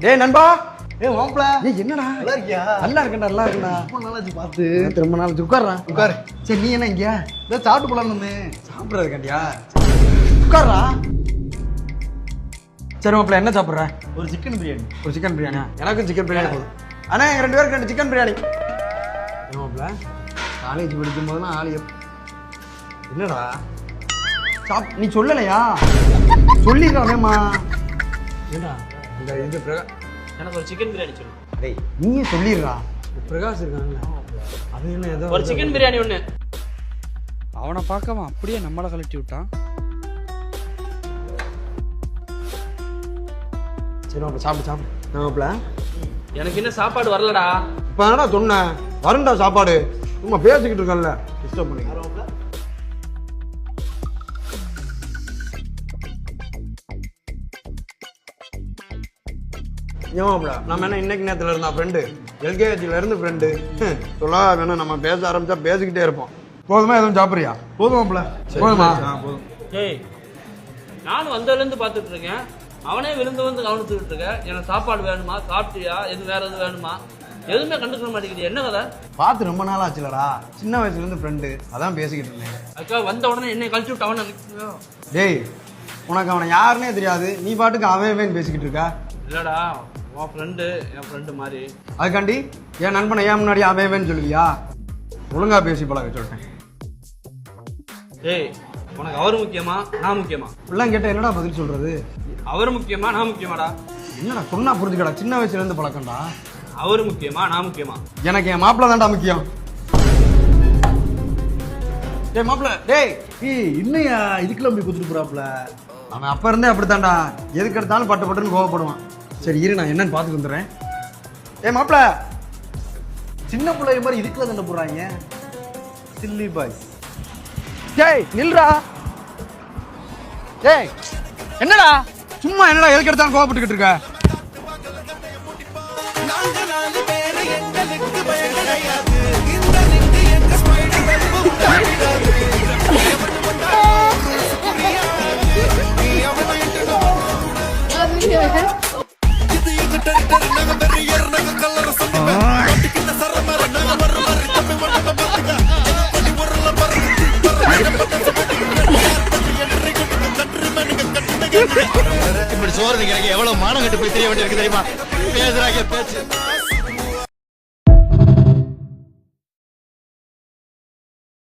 டேய் நண்பா. மாப்பிள என்னடா நல்லா இருக்கியா? நல்லா இருக்கேன்டா நல்லா இருக்கேன்டா. ரொம்ப நாளாச்சு பார்த்து. ரொம்ப நாளாச்சு. உட்கார்றா உட்காரு. சரி நீ என்ன இங்க சாப்பிட்டு போலான்னு வந்தேன். சாப்பிட்றதுக்காண்டியா? உட்கார்றா. சரி மாப்பிள்ள என்ன சாப்பிட்ற? ஒரு சிக்கன் பிரியாணி. ஒரு சிக்கன் பிரியாணியா? எனக்கும் சிக்கன் பிரியாணி போதும். அண்ணா எங்கள் 2 பேருக்கு 2 சிக்கன் பிரியாணி. மாப்பிள்ள காலேஜ் படிக்கும் போதெல்லாம் என்னடா நீ சொல்லலையா? சொல்லிடுறானேம்மா. ஏண்டா இந்த இது எனக்கு ஒரு சிக்கன் பிரியாணி சொல்லு. டேய் நீயே சொல்லிடுறா. பிரகாஷ் இருக்கான்ல அது என்ன ஏதோ ஒரு சிக்கன் பிரியாணி ஒன்று. அவனை பார்க்கவா அப்படியே நம்மளை கழட்டி விட்டான். சரி மாப்பிள்ள சாப்பிடு. மாப்பிள்ள எனக்கு இன்னும் சாப்பாடு வரலடா. இப்போ என்னடா சொன்னேன் வருண்டா சாப்பாடு. சும்மா பேசிக்கிட்டு இருக்கல டிஸ்டர்ப் பண்ணி. ஏமாப்ல நம்ம என்ன இன்னைக்கு நேரத்தில் இருந்தா ஃப்ரெண்டு, எல்கேஜில இருந்து ஃப்ரெண்டு. சொல்லா வேணும் நம்ம பேச ஆரம்பிச்சா பேசிக்கிட்டே இருப்போம். போதுமா எதுவும் சாப்பிட்றியா? போதுமாப்ல. போதுமா? போதும். ஏய் நானும் வந்ததுலேருந்து பார்த்துட்டு இருக்கேன். அவனே விழுந்து வந்து கவனிச்சுக்கிட்டு இருக்கேன். எனக்கு சாப்பாடு வேணுமா, சாப்பிட்டியா, எது வேற எதுவும் வேணுமா, எதுவுமே கண்டுக்க மாட்டேங்குது. என்ன கதை? பார்த்து ரொம்ப நாள் ஆச்சுலடா. சின்ன வயசுலேருந்து ஃப்ரெண்டு, அதான் பேசிக்கிட்டு இருந்தேன். அக்கா வந்த உடனே என்னை கழிச்சு விட்டு அவனை டேய் உனக்கு அவனை யாருன்னே தெரியாது, நீ பாட்டுக்கு அவன் பேசிக்கிட்டு இருக்கா? இல்லடா உன் ஃப்ரெண்டு என் ஃப்ரெண்டு மாதிரி. அதுக்காண்டி என் நண்பனை ஏன் முன்னாடி அவன் சொல்லுவியா? ஒழுங்கா பேசி பழக சொல்லிட்டேன். ஏய் உனக்கு அவர் முக்கியமா நான் முக்கியமா? இப்படிலாம் கேட்டால் என்னடா பதில் சொல்றது? அவர் முக்கியமா நான் முக்கியமாடா? என்னடா சொன்னா புரிஞ்சுக்கடா. சின்ன வயசுல இருந்து பழக்கம்டா. அவர் முக்கியமா நான் முக்கியமா? எனக்கு என் மாப்பிள்ள தான்டா முக்கியம். டேய் மாப்பிள்ள டேய் இன்னையா இதுக்கெல்லாம் போய் கொடுத்துட்டு போறாப்ல. அவன் அப்ப இருந்தே அப்படித்தான்டா. எதுக்கு எடுத்தாலும் பட்டுன்னு கோவப்படுவான். சரி இரு நான் என்னன்னு பார்த்துட்டு வந்துடுறேன். ஏய் மாப்பிள்ள சின்ன பிள்ளைய மாதிரி இதுக்குள்ள தானே போடுறாங்க. Chilli boys. டேய் நில்றா. டேய் என்னடா சும்மா என்னடா எதுக்கு எடுத்தாலும் கோவப்பட்டுக்கிட்டு இருக்க? இப்படி சோறு எனக்கு எவ்வளவு மானம் கட்டு போய் தெரிய வேண்டியிருக்கு தெரியுமா? பேசுறாங்க பேச்சு.